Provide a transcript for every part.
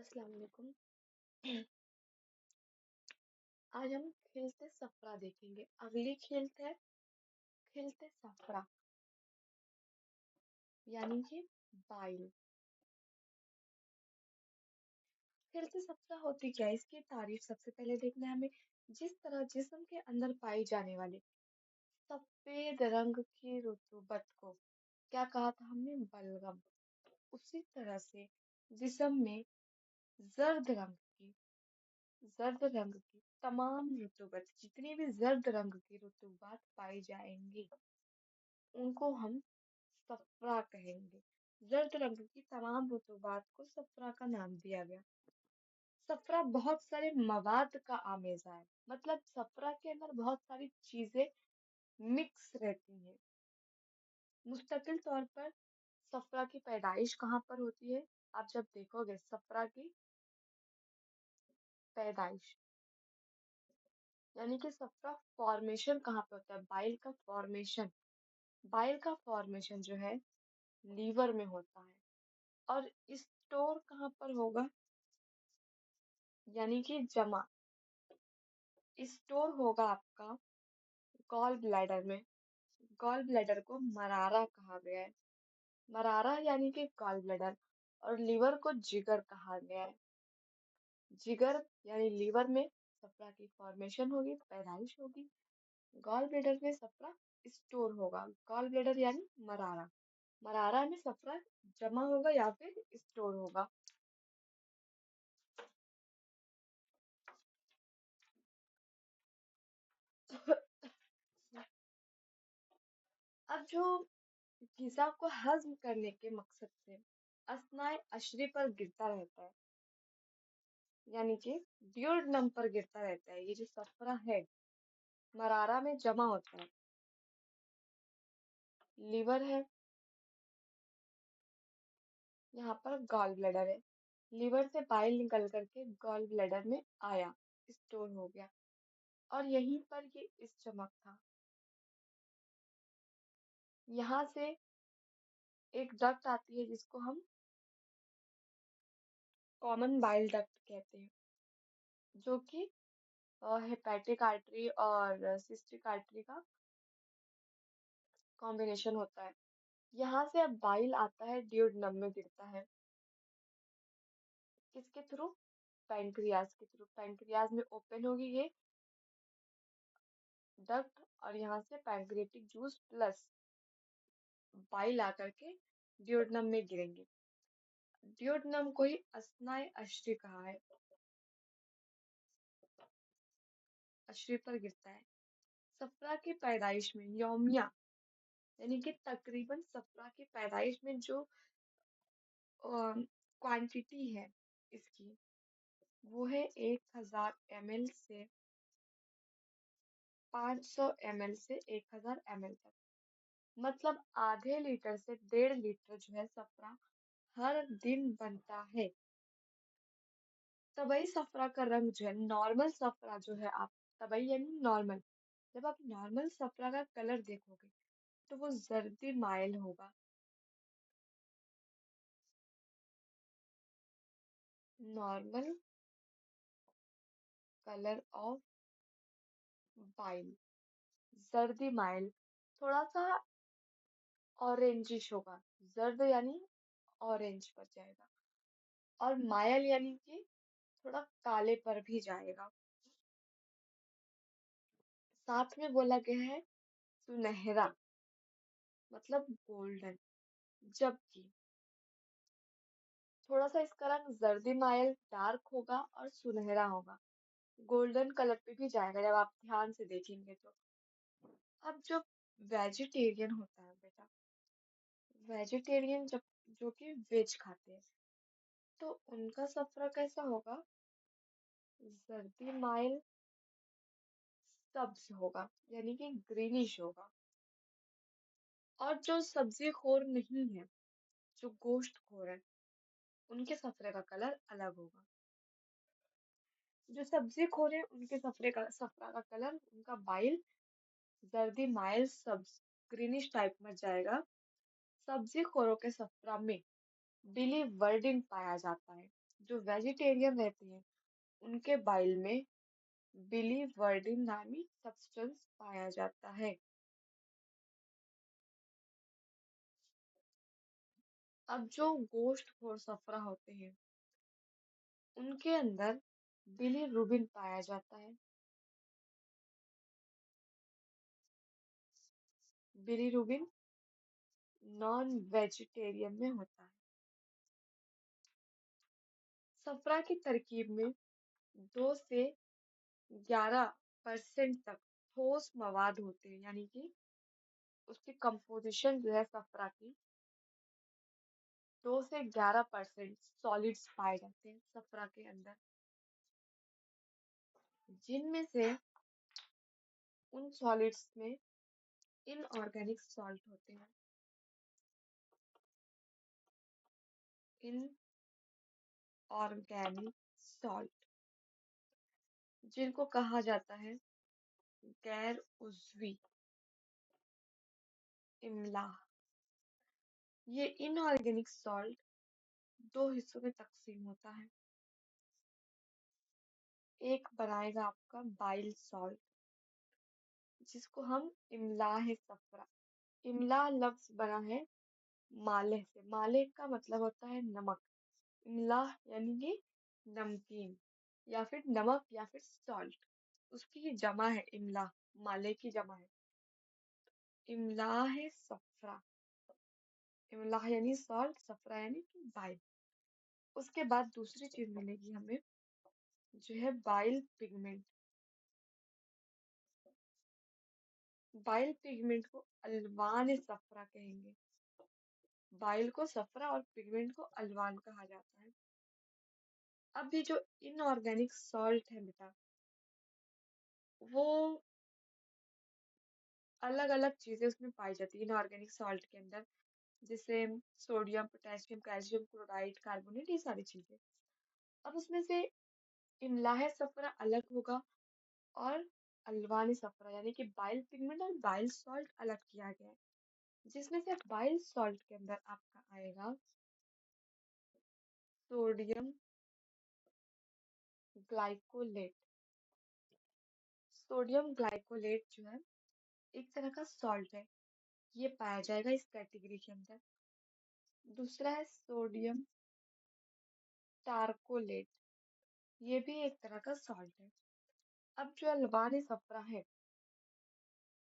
अस्सलाम वालेकुम। आज हम खिलते सफरा देखेंगे। अगली खिलते सफरा यानी कि बाइल। खिलते सफरा होती क्या है? इसकी तारीफ सबसे पहले देखना है हमें। जिस तरह जिस्म के अंदर पाई जाने वाली सफेद रंग की रुतूबत को क्या कहा था हमने? बलगम। उसी तरह से जिस्म में जर्द रंग की जर्द रंग की तमाम रुतूबत, जितनी भी जर्द रंग की रुतूबत पाई जाएंगी उनको हम सफ़रा कहेंगे। जर्द रंग की तमाम रुतूबात को सफ़रा का नाम दिया गया। सफ़रा बहुत सारे मवाद का आमेज़ा है, मतलब सफ़रा के अंदर बहुत सारी चीजें मिक्स रहती हैं। मुस्तकिल तौर पर सफ़रा की पैदाइश कहाँ पर होती है? आप जब देखोगे सफ़रा की पैदाइश, यानी कि सफ़रा फॉर्मेशन कहाँ पे होता है? बाइल का फॉर्मेशन जो है लीवर में होता है। और स्टोर कहाँ पर होगा? यानी कि जमा स्टोर होगा आपका गॉल ब्लैडर में। गॉल ब्लैडर को मरारा कहा गया है। मरारा यानी कि गॉल ब्लैडर। और लीवर को जिगर कहा गया है। जिगर यानी लीवर में सफरा की फॉर्मेशन होगी, पैदाइश होगी। गॉल ब्लैडर में सफरा स्टोर होगा। गॉल ब्लैडर यानी मरारा। मरारा में सफरा जमा होगा या फिर स्टोर होगा। अब जो ग़िज़ा को हज़म करने के मकसद से अस्नाए अशरी पर गिरता रहता है, यानी कि ड्यूodenum पर गिरता रहता है। ये जो सफ़रा है मरारा में जमा होता है। लीवर है, यहाँ पर गॉल ब्लैडर है। लीवर से बाइल निकल करके गॉल ब्लैडर में आया, स्टोर हो गया। और यहीं पर ये स्टमक था। यहाँ से एक डक्ट आती है जिसको हम कॉमन बाइल डक्ट कहते हैं, जो कि हेपेटिक आर्टरी और सिस्टिक आर्टरी का कॉम्बिनेशन होता है। यहाँ से अब बाइल आता है, ड्यूodenum में गिरता है। किसके थ्रू? पैंक्रियाज के थ्रू। पैंक्रियाज में ओपन होगी ये डक्ट और यहाँ से पैंक्रियाटिक जूस प्लस बाइल आकर के ड्यूodenum में गिरेंगे। ड्यूodenum को ही अस्नाए अशरी कहा है। अशरी पर गिरता है। सफरा की पैदाइश में यौमिया, यानी कि तकरीबन सफरा की पैदाइश में जो क्वांटिटी है इसकी, वो है 1000 ml से 500 ml से 1000 ml तक। मतलब आधे लीटर से 1.5 लीटर जो है सफरा हर दिन बनता है। तबई सफरा का रंग जो है, नॉर्मल सफरा जो है, आप तबई यानी नॉर्मल, जब आप नॉर्मल सफरा का कलर देखोगे तो वो जर्दी माइल होगा। नॉर्मल कलर ऑफ बाइल, जर्दी माइल, थोड़ा सा ऑरेंजिश होगा। जर्द यानी ऑरेंज पर जाएगा और मायल यानी कि थोड़ा काले पर भी जाएगा। साथ में बोला गया है सुनहरा, मतलब गोल्डन। जबकि थोड़ा सा इसका रंग जर्दी मायल डार्क होगा और सुनहरा होगा, गोल्डन कलर पे भी जाएगा जब आप ध्यान से देखेंगे तो। अब जो वेजिटेरियन होता है बेटा, वेजिटेरियन जब जो कि वेज खाते हैं, तो उनका सफरा कैसा होगा? जर्दी माइल सब्ज होगा, यानी कि ग्रीनिश होगा। और जो सब्जी खोर नहीं है, जो गोश्त खोर है, उनके सफरे का कलर अलग होगा। जो सब्जी खोर है उनके सफरा का कलर, उनका बाइल जर्दी माइल सब्ज ग्रीनिश टाइप में जाएगा। सब्जी खोरों के सफरा में बिलीवर्डिन पाया जाता है। जो वेजिटेरियन रहते हैं उनके बाइल में बिलीवर्डिन नामी सब्सटेंस पाया जाता है। अब जो गोश्तखोर सफरा होते हैं उनके अंदर बिलीरुबिन पाया जाता है। बिलीरुबिन नॉन वेजिटेरियन में होता है। सफरा की तरकीब में 2 से 11% तक ठोस मवाद होते हैं, यानी कि उसकी कंपोजिशन जो है सफरा की 2 से 11% सॉलिड्स पाए जाते हैं सफरा के अंदर, जिनमें से उन सॉलिड्स में इनऑर्गेनिक सॉल्ट होते हैं। इनऑर्गेनिक सॉल्ट जिनको कहा जाता है गैर उज़वी इमला। ये इनऑर्गेनिक सॉल्ट 2 हिस्सों में तकसीम होता है। एक बनाएगा आपका बाइल सॉल्ट, जिसको हम इमलाह सफरा। इमला लफ्ज बना है मालेह से। मालेह का मतलब होता है नमक। इमलाह यानी कि नमकीन या फिर नमक या फिर सॉल्ट, उसकी ही जमा है इमला। माले की जमा है इमलाह सफरा। इमलाह यानी सॉल्ट, सफरा यानी कि बाइल। उसके बाद दूसरी चीज मिलेगी हमें, जो है बाइल पिगमेंट। बाइल पिगमेंट को अल्वान सफरा कहेंगे। बाइल को सफरा और पिगमेंट को अल्वान कहा जाता है। अब ये जो इनऑर्गेनिक सॉल्ट है बेटा, वो अलग अलग चीजें उसमें पाई जाती है इनऑर्गेनिक सॉल्ट के अंदर, जैसे sodium, potassium, calcium chloride, carbonate, ये सारी चीजें। अब उसमें से इमलाह सफरा अलग होगा और अल्वान सफरा यानी कि बाइल पिगमेंट और बाइल सॉल्ट अलग किया गया है, जिसमें से बाइल सॉल्ट के अंदर आपका आएगा सोडियम ग्लाइकोलेट। सोडियम ग्लाइकोलेट जो है एक तरह का सॉल्ट है, ये पाया जाएगा इस कैटेगरी के अंदर। दूसरा है सोडियम टारकोलेट, ये भी एक तरह का सॉल्ट है। अब जो अल्बानी सफरा है,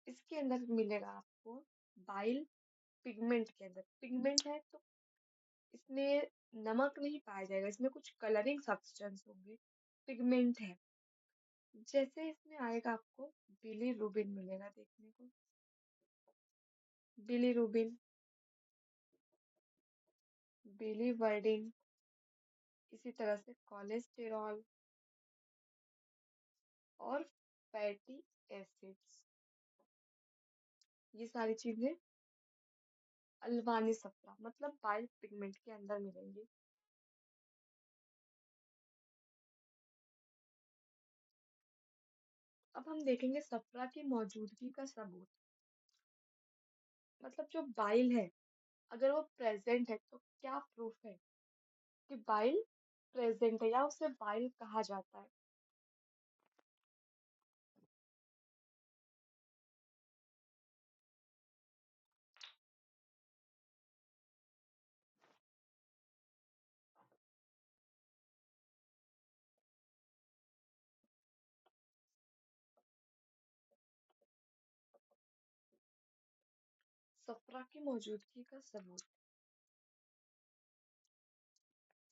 इसके अंदर मिलेगा आपको बाइल पिगमेंट के अंदर। पिगमेंट है तो इसमें नमक नहीं पाया जाएगा, इसमें कुछ कलरिंग सब्सटेंस होंगे। पिगमेंट है, जैसे इसमें आएगा आपको बिलीरुबिन मिलेगा देखने को। बिलीरुबिन, बिलीवर्डिन, इसी तरह से कोलेस्टेरॉल और फैटी एसिड्स, ये सारी चीजें अल्वानी सफरा मतलब बाइल पिगमेंट के अंदर मिलेंगी। अब हम देखेंगे सफरा की मौजूदगी का सबूत। मतलब जो बाइल है, अगर वो प्रेजेंट है तो क्या प्रूफ है कि बाइल प्रेजेंट है या उसे बाइल कहा जाता है। सफरा की मौजूदगी का सबूत।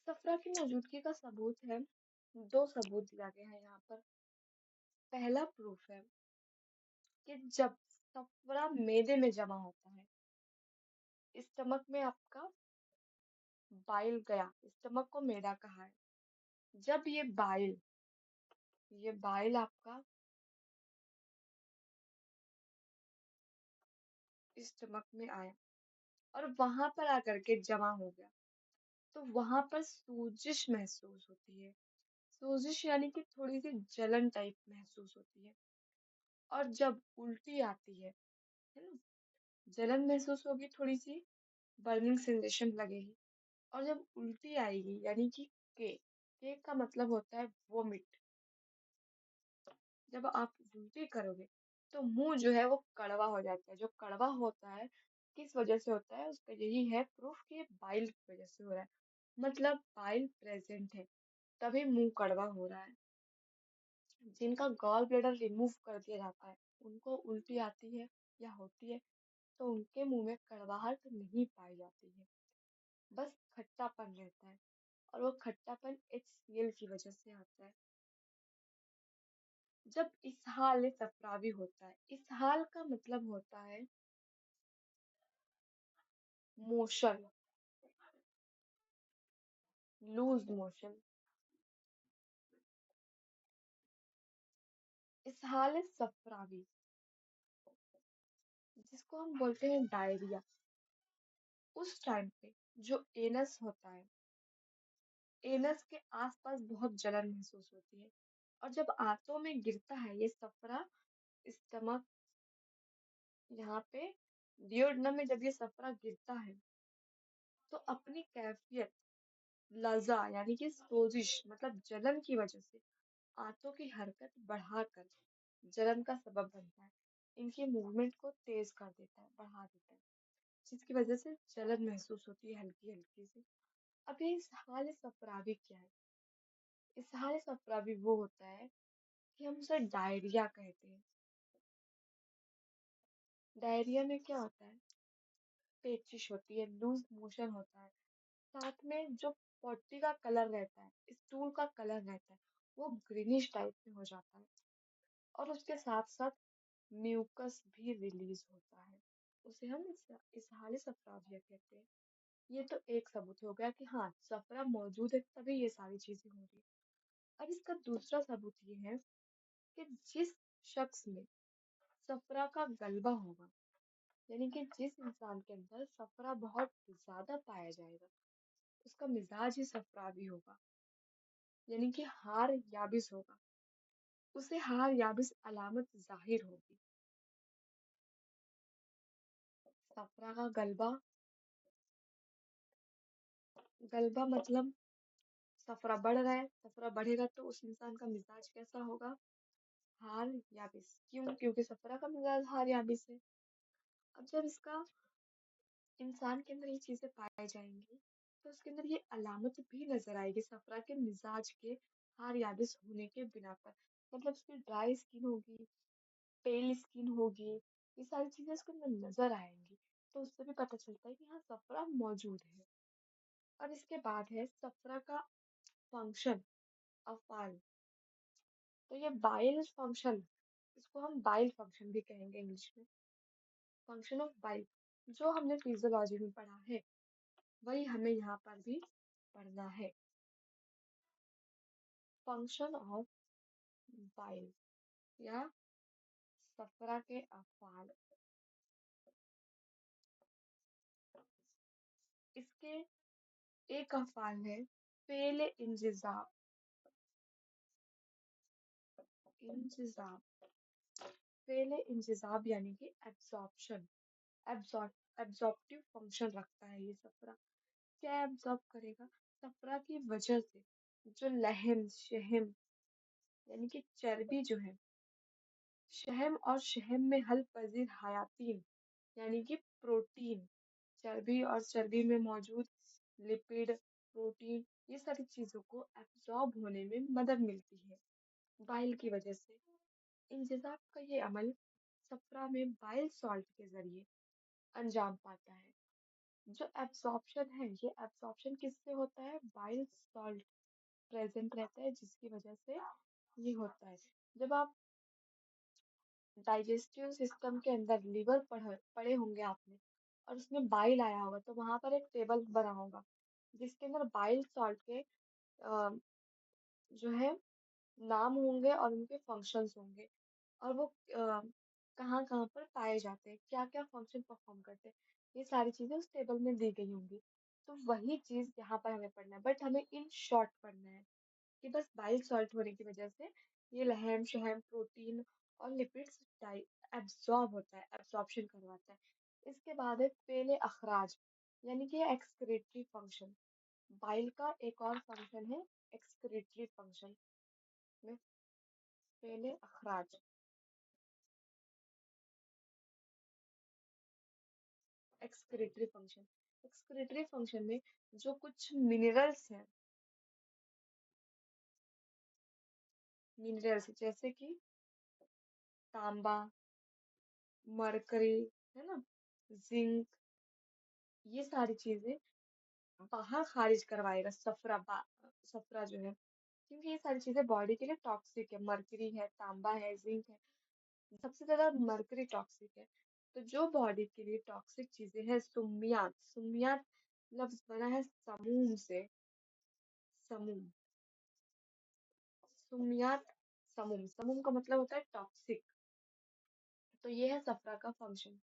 सफरा की मौजूदगी का सबूत है, 2 सबूत दिया गया है यहाँ पर। पहला प्रूफ है कि जब सफरा मैदे में जमा होता है, स्टमक में आपका बाइल गया, स्टमक को मैदा कहा है। जब ये बाइल आपका स्टमक में आया और वहां पर आकर के जमा हो गया, तो वहां पर सूजिश महसूस होती है। सूजिश यानी कि थोड़ी सी जलन टाइप महसूस होती है। और जब उल्टी आती है ना, जलन महसूस होगी, थोड़ी सी बर्निंग सेंसेशन लगेगी। और जब उल्टी आएगी यानी कि के के का मतलब होता है वोमिट। जब आप उल्टी करोगे तो मुंह जो है वो कड़वा हो जाता है। जो कड़वा होता है किस वजह से होता है उसका यही है प्रूफ कि ये बाइल की वजह से हो रहा है। मतलब बाइल प्रेजेंट है तभी मुंह कड़वा हो रहा है। जिनका गॉल ब्लैडर रिमूव कर दिया जाता है उनको उल्टी आती है या होती है तो उनके मुंह में कड़वाहट नहीं पाई जाती है, बस खट्टापन रहता है। और वो खट्टापन HCl की वजह से आता है। जब इसहाल सफरावी होता है, इसहाल का मतलब होता है मोशन, लूज मोशन। इसहाल सफरावी जिसको हम बोलते हैं डायरिया, उस टाइम पे जो एनस होता है, एनस के आसपास बहुत जलन महसूस होती है। और जब आंतों में गिरता है ये सफरा, स्टमक यहाँ पे डियोडनम में जब ये सफरा गिरता है तो अपनी कैफियत लजा यानी कि सोजिश मतलब जलन की वजह से आंतों की हरकत बढ़ाकर जलन का सबब बनता है। इनकी मूवमेंट को तेज कर देता है, बढ़ा देता है, जिसकी वजह से जलन महसूस होती है हल्की हल्की सी। अब ये इसहाल सफरावी क्या है? इसहाल सफरावी वो होता है कि हम उसे डायरिया कहते हैं। डायरिया में क्या होता है? पेचिश होती है, लूज मोशन होता है, साथ में जो पॉटी का कलर रहता है, स्टूल का कलर रहता है, वो ग्रीनिश टाइप में हो जाता है। और उसके साथ साथ म्यूकस भी रिलीज होता है। उसे हम इसहाली सफराविया कहते हैं। ये तो एक सबूत हो गया कि हाँ सफरा मौजूद है तभी ये सारी चीजें हो रही है। अब इसका दूसरा सबूत ये है कि जिस शख्स में सफरा का गलबा होगा, यानी कि जिस इंसान के अंदर सफरा बहुत ज्यादा पाया जाएगा, उसका मिजाज ही सफरावी होगा, यानी कि हार याबिस होगा। उसे हार याबिस अलामत जाहिर होगी। सफरा का गलबा, गलबा मतलब सफरा बढ़ रहा है, सफरा बढ़ेगा तो उस इंसान का मिजाज कैसा होगा? हार याबिस। क्यों? क्योंकि सफरा का मिजाज हार याबिस है। अब जब इसका इंसान के अंदर ये चीजें पाई जाएंगी तो उसके अंदर ये अलामत भी नजर आएगी सफरा के मिजाज के हार याबिस होने के बिना पर। मतलब उसकी ड्राई स्किन होगी, पेल स्किन होगी, ये सारी चीजें उसके अंदर नजर आएंगी। तो उससे भी पता चलता है कि हाँ सफरा मौजूद है। और इसके बाद है सफरा का फंक्शन, अफाल। तो ये बाइल फंक्शन, इसको हम बाइल फंक्शन भी कहेंगे इंग्लिश में। फंक्शन ऑफ बाइल जो हमने फिजियोलॉजी में पढ़ा है वही हमें यहाँ पर भी पढ़ना है। फंक्शन ऑफ बाइल या सफरा के अफाल। इसके एक अफाल है फेल इंजिजाब। इंजिजाब, फेल इंजिजाब यानी कि एब्जॉर्प्शन, एब्जॉर्प्टिव फंक्शन रखता है ये सफरा। क्या एब्जॉर्ब करेगा? सफरा की वजह से जो लहम शहम यानी कि चर्बी जो है, शहम और शहम में हल पजीर हयातीन यानी कि प्रोटीन, चर्बी और चर्बी में मौजूद लिपिड, प्रोटीन, ये सारी चीजों को एब्जॉर्ब होने में मदद मिलती है बाइल की वजह से। इंजिज़ाब का ये अमल सफरा में बाइल सॉल्ट के जरिए अंजाम पाता है। जो एब्जॉर्प्शन है ये एब्जॉर्प्शन किससे होता है? बाइल सॉल्ट प्रेजेंट रहता है जिसकी वजह से ये होता है। जब आप डाइजेस्टिव सिस्टम के अंदर लिवर पढ़े होंगे आपने और उसमें बाइल आया होगा तो वहां पर एक टेबल बना होगा जिसके अंदर बाइल सॉल्ट के जो है नाम होंगे और उनके फंक्शंस होंगे। और वो कहाँ कहाँ पर पाए जाते हैं, क्या क्या फंक्शन परफॉर्म करते हैं, ये सारी चीजें उस टेबल में दी गई होंगी। तो वही चीज यहाँ पर हमें पढ़ना है, बट हमें इन शॉर्ट पढ़ना है कि बस बाइल सॉल्ट होने की वजह से ये लहम शहम प्रोटीन और लिपिड्स एब्जॉर्ब होता है, एब्जॉर्प्शन करवाता है। इसके बाद है पेले अखराज यानी कि एक्सक्रीटरी फंक्शन। बाइल का एक और फंक्शन है एक्सक्रीटरी फंक्शन में पहले अखराज। एक्सक्रीटरी फंक्शन, एक्सक्रीटरी फंक्शन में जो कुछ मिनरल्स हैं, मिनरल्स जैसे कि तांबा, मरकरी, है ना, जिंक, ये सारी चीजें बाहर खारिज करवाएगा सफरा जो है, क्योंकि ये सारी चीजें बॉडी के लिए टॉक्सिक है। मरकरी है, तांबा है, जिंक है, सबसे ज्यादा मरकरी टॉक्सिक है। तो जो बॉडी के लिए टॉक्सिक चीजें हैं, सुमियात, सुमियात लफ्ज बना है समूम से, समूम, सुमियात, समूम, समूम का मतलब होता है टॉक्सिक। तो ये है सफरा का फंक्शन।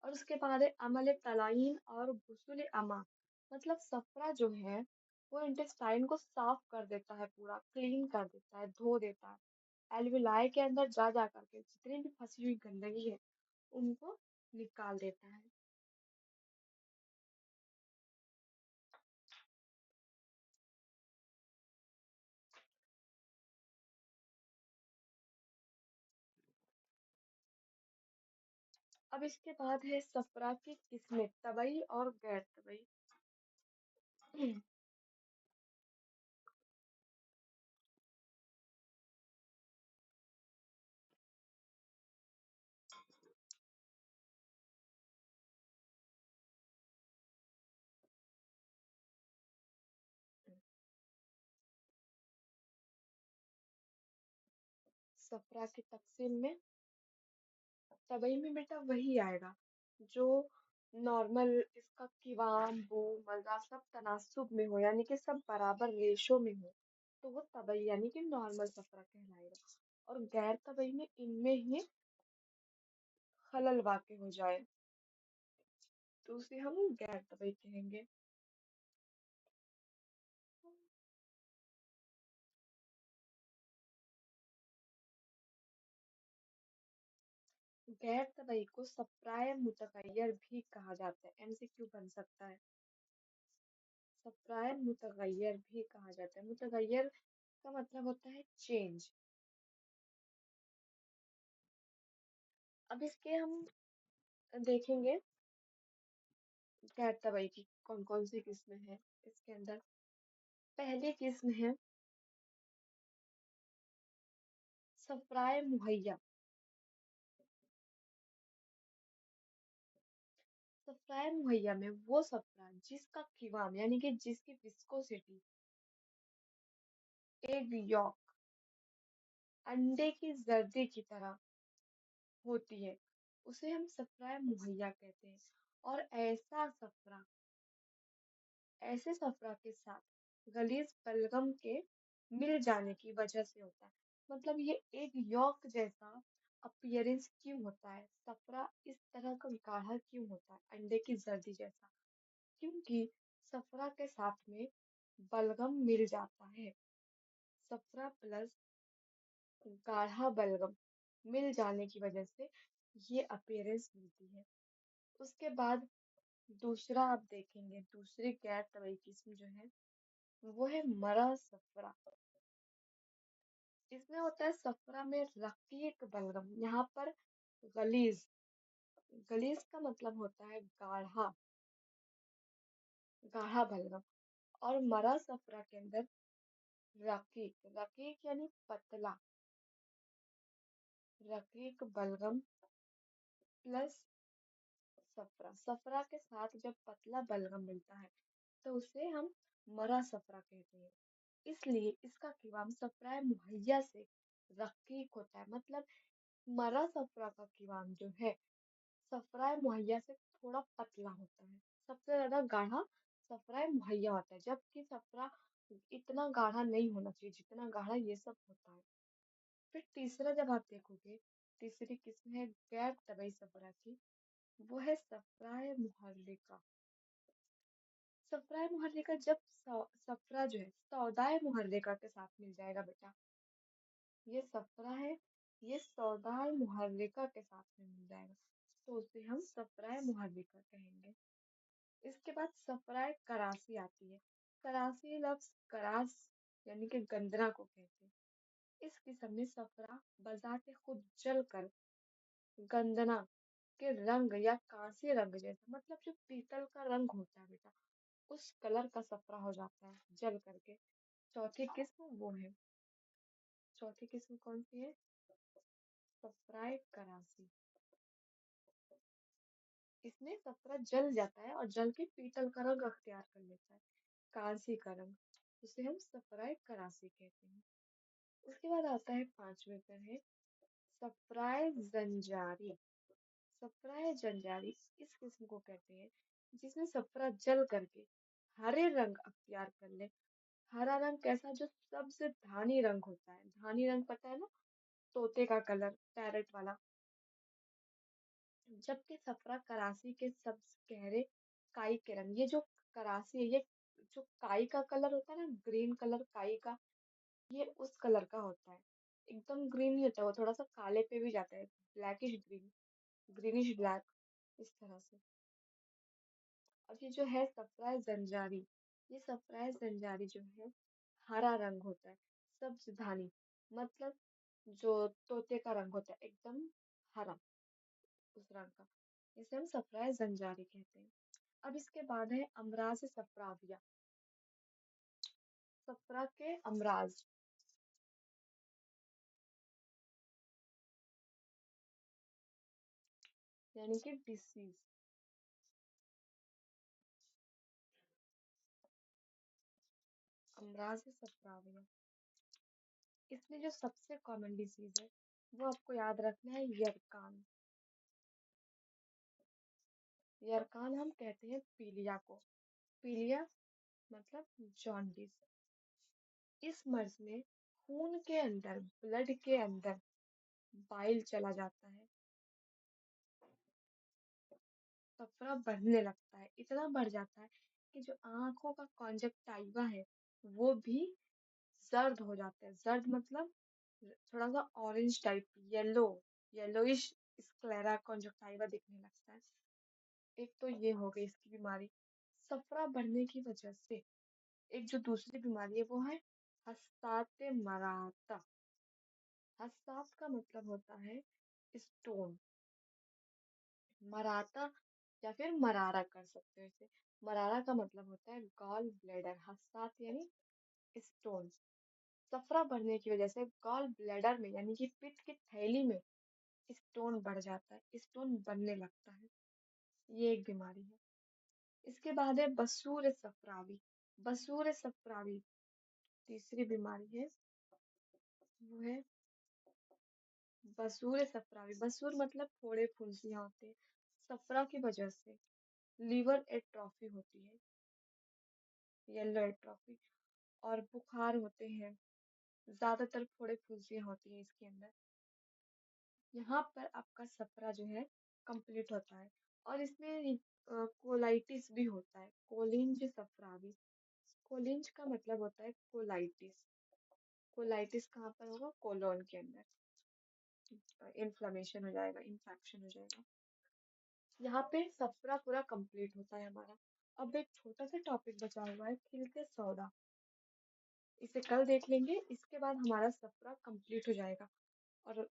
और उसके बाद है अमल तलाइन और गुस्ल अमा, मतलब सफरा जो है वो इंटेस्टाइन को साफ कर देता है, पूरा क्लीन कर देता है, धो देता है। एल्विलाई के अंदर जा जा करके जितनी भी फंसी हुई गंदगी है उनको निकाल देता है। अब इसके बाद है सफरा की किस्में, तबई और गैर तबई। सफरा की तकसीम में, तबई में बेटा वही आएगा जो नॉर्मल, इसका किवाम बो मजा सब तनासुब में हो, यानी कि सब बराबर रेशो में हो, तो वो तबई यानी कि नॉर्मल सफरा कहलाएगा। और गैर तबई में इनमें ही खलल वाक़ हो जाए तो उसे हम गैर तबई कहेंगे। गैर तबई को सफराए मुतगैयर भी कहा जाता है, एमसीक्यू बन सकता है। सफराए मुतगैयर भी कहा जाता है, मुतगैयर का मतलब होता है चेंज। अब इसके हम देखेंगे गैर तबई की कौन कौन सी किस्में हैं इसके अंदर। पहली किस्म है सफराए मुहैया। सफराए मुहैया में वो सफरा जिसका किवाम यानी कि जिसकी विस्कोसिटी एग यॉक, अंडे की जर्दी की तरह होती है, उसे हम सफराए मुहैया कहते हैं। और ऐसा सफरा, ऐसे सफरा के साथ गलीज बलगम के मिल जाने की वजह से होता है। मतलब ये एक यॉक जैसा अपीयरेंस क्यों होता है, सफरा इस तरह का गाढ़ा क्यों होता है अंडे की जर्दी जैसा, क्योंकि सफरा के साथ में बलगम मिल जाता है। सफरा प्लस गाढ़ा बलगम मिल जाने की वजह से ये अपीयरेंस मिलती है। उसके बाद दूसरा आप देखेंगे, दूसरी गैर तबई किस्म जो है वो है मरा सफरा। इसमें होता है सफरा में रकीक बलगम, यहाँ पर गलीज, गलीज का मतलब होता है गाढ़ा, गाढ़ा बलगम। और मरा सफरा के अंदर रकीक, रकीक यानी पतला, रकीक बलगम प्लस सफरा, सफरा के साथ जब पतला बलगम मिलता है तो उसे हम मरा सफरा कहते हैं। इसलिए इसका कीवाम सफरा मुहैया से रकीक होता है। मतलब मरा सफरा का कीवाम जो है सफरा मुहैया से थोड़ा पतला होता है, सबसे ज्यादा गाढ़ा सफरा मुहैया होता है, जबकि सफरा इतना गाढ़ा नहीं होना चाहिए जितना गाढ़ा ये सब होता है। फिर तीसरा जब आप देखोगे, तीसरी किस्म है गैर तबई सफरा की, वो है सफराए मुहर्रिका। सफराए मुहर्रिका जब सफरा जो है सौदाए मुहर्रिका के साथ मिल जाएगा बेटा, ये सफरा है, ये सौदाए मुहर्रिका के साथ में मिल जाएगा तो उसे हम सफराए मुहर्रिका कहेंगे। इसके बाद सफराए करासी आती है। करासी लफ्ज करास यानी कि गंधना को कहते हैं। इस किस्म में सफरा बजाते खुद जलकर गंधना के रंग या कांस्य रंग जैसा, मतलब जो पीतल का रंग होता है बेटा, उस कलर का सफरा हो जाता है जल करके। चौथी किस्म वो है, चौथी किस्म कौन सी है? सफराए करासी। इसमें सफरा जल जाता है और जल के पीतल का रंग अख्तियार कर लेता है, कांसी का रंग, जिसे हम सफराए करासी कहते हैं। उसके बाद आता है पांचवे पर है सफराए जंजारी। सफराए जंजारी इस किस्म को कहते हैं जिसमें सफरा जल करके हरे रंग अख्तियार कर ले। हरा रंग कैसा? जो सबसे धानी रंग होता है, धानी रंग पता है ना, तोते का कलर, पैरेट वाला। जबकि सफरा करासी के सबसे गहरे काई के रंग, ये जो करासी है, ये जो काई का कलर होता है ना, ग्रीन कलर काई का, ये उस कलर का होता है। एकदम ग्रीन नहीं होता, वो थोड़ा सा काले पे भी जाता है, ब्लैकिश ग्रीन, ग्रीनिश ब्लैक, इस तरह से। अब ये जो है सफराए जंजारी, ये सफराए जंजारी जो है हरा रंग होता है, सब्ज धानी, मतलब जो तोते का रंग होता है, एकदम हरा, उस रंग का, इसे हम सफराए जंजारी कहते हैं। अब इसके बाद है अमराज सफराविया। सफरा के अमराज, यानी कि डिसीज। अमराज सफराविया, इसमें जो सबसे कॉमन डिसीज है वो आपको याद रखना है, यरकान। यरकान हम कहते हैं पीलिया को, पीलिया मतलब जॉन्डिस। इस मर्ज में खून के अंदर, ब्लड के अंदर बाइल चला जाता है, सफरा बढ़ने लगता है, इतना बढ़ जाता है कि जो आंखों का कॉन्जक्टाइवा है वो भी जर्द हो जाता है। जर्द मतलब थोड़ा सा orange type, yellow, yellowish sclera conjunctiva दिखने लगता है। एक तो ये हो गई इसकी बीमारी। सफरा बढ़ने की वजह से एक जो दूसरी बीमारी है वो है हस्ताते मराता। हसात का मतलब होता है स्टोन, मराता या फिर मरारा कर सकते हो इसे। मरारा का मतलब होता है गॉल ब्लैडर, हसात यानी स्टोन। सफरा बढ़ने की वजह से गॉल ब्लैडर में, यानी कि पित्त की थैली में स्टोन बढ़ जाता है, स्टोन बनने लगता है। ये एक बीमारी है। इसके बाद है बसूर सफरावी। बसूर सफरावी तीसरी बीमारी है, वो है बसूर सफरावी। बसूर मतलब फोड़े फुंसियां होते हैं। सफरा की वजह से लीवर एट्रोफी होती है, येलो एट्रोफी, और बुखार होते हैं। ज्यादातर फोड़े फुंसियां होती है इसके अंदर। यहाँ पर आपका सफरा जो है कंप्लीट होता है। और इसमें कोलाइटिस भी होता है, कोलिंज सफरावी। कोलिंज का मतलब होता है कोलाइटिस। कोलाइटिस कहाँ पर होगा? कोलोन के अंदर, इन्फ्लेमेशन हो जाएगा, इन्फेक्शन हो जाएगा। यहाँ पे सफरा पूरा कंप्लीट होता है हमारा। अब एक छोटा सा टॉपिक बचा हुआ है, खिलते सौदा। इसे कल देख लेंगे, इसके बाद हमारा सफरा कंप्लीट हो जाएगा। और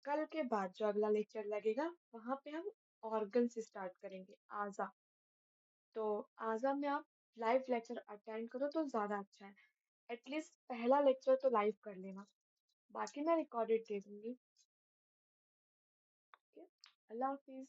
कल के बाद जो अगला लेक्चर लगेगा वहां पे हम ऑर्गन से स्टार्ट करेंगे, आजा। तो आजा में आप लाइव लेक्चर अटेंड करो तो ज्यादा अच्छा है। एटलीस्ट पहला लेक्चर तो लाइव कर लेना, बाकी मैं रिकॉर्डेड दे दूंगी। ठीक है? अल्लाह हाफिज।